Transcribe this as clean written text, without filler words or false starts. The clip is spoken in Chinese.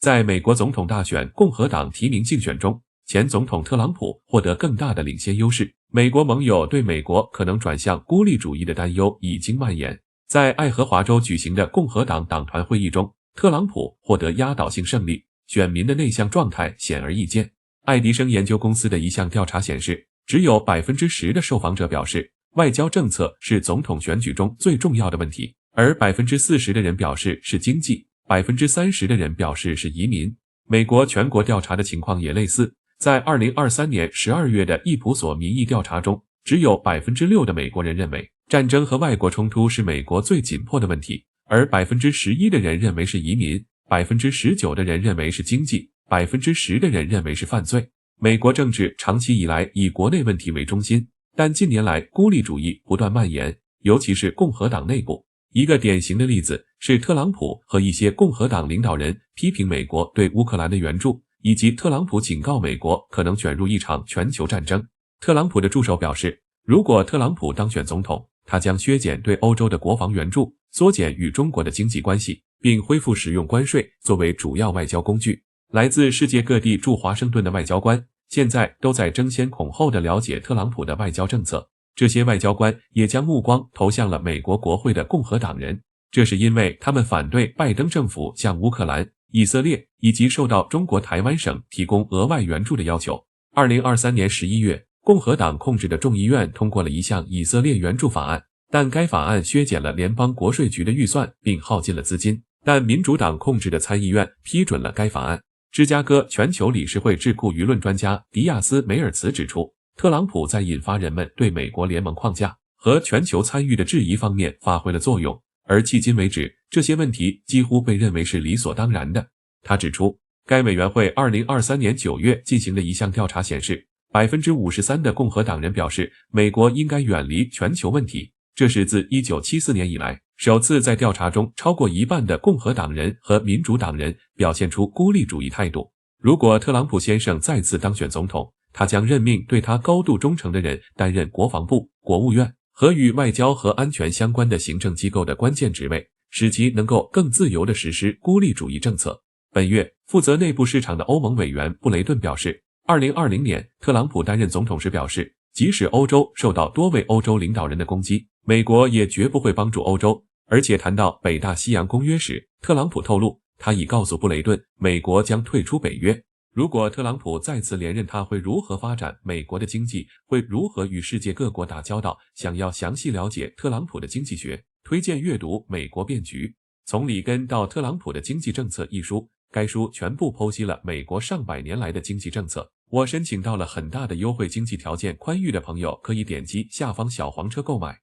在美国总统大选共和党提名竞选中，前总统特朗普获得更大的领先优势。美国盟友对美国可能转向孤立主义的担忧已经蔓延。在爱荷华州举行的共和党党团会议中，特朗普获得压倒性胜利，选民的内向状态显而易见。爱迪生研究公司的一项调查显示，只有 10% 的受访者表示外交政策是总统选举中最重要的问题，而 40% 的人表示是经济， 30% 的人表示是移民。美国全国调查的情况也类似，在2023年12月的易普所民意调查中，只有 6% 的美国人认为战争和外国冲突是美国最紧迫的问题，而 11% 的人认为是移民， 19% 的人认为是经济， 10% 的人认为是犯罪。美国政治长期以来以国内问题为中心，但近年来孤立主义不断蔓延，尤其是共和党内部。一个典型的例子是特朗普和一些共和党领导人批评美国对乌克兰的援助，以及特朗普警告美国可能卷入一场全球战争。特朗普的助手表示，如果特朗普当选总统，他将削减对欧洲的国防援助，缩减与中国的经济关系，并恢复使用关税作为主要外交工具。来自世界各地驻华盛顿的外交官现在都在争先恐后地了解特朗普的外交政策，这些外交官也将目光投向了美国国会的共和党人，这是因为他们反对拜登政府向乌克兰、以色列以及受到中国台湾省提供额外援助的要求。2023年11月，共和党控制的众议院通过了一项以色列援助法案，但该法案削减了联邦国税局的预算并耗尽了资金，但民主党控制的参议院批准了该法案。芝加哥全球理事会智库舆论专家迪亚斯梅尔茨指出，特朗普在引发人们对美国联盟框架和全球参与的质疑方面发挥了作用，而迄今为止，这些问题几乎被认为是理所当然的。他指出，该委员会2023年9月进行的一项调查显示， 53% 的共和党人表示美国应该远离全球问题，这是自1974年以来首次在调查中超过一半的共和党人和民主党人表现出孤立主义态度。如果特朗普先生再次当选总统，他将任命对他高度忠诚的人担任国防部、国务院和与外交和安全相关的行政机构的关键职位，使其能够更自由地实施孤立主义政策。本月，负责内部市场的欧盟委员布雷顿表示，2020年特朗普担任总统时表示，即使欧洲受到多位欧洲领导人的攻击，美国也绝不会帮助欧洲。而且谈到北大西洋公约时，特朗普透露，他已告诉布雷顿，美国将退出北约。如果特朗普再次连任，他会如何发展美国的经济，会如何与世界各国打交道？想要详细了解特朗普的经济学，推荐阅读《美国变局：从里根到特朗普的经济政策》一书。该书全部剖析了美国上百年来的经济政策。我申请到了很大的优惠，经济条件宽裕的朋友可以点击下方小黄车购买。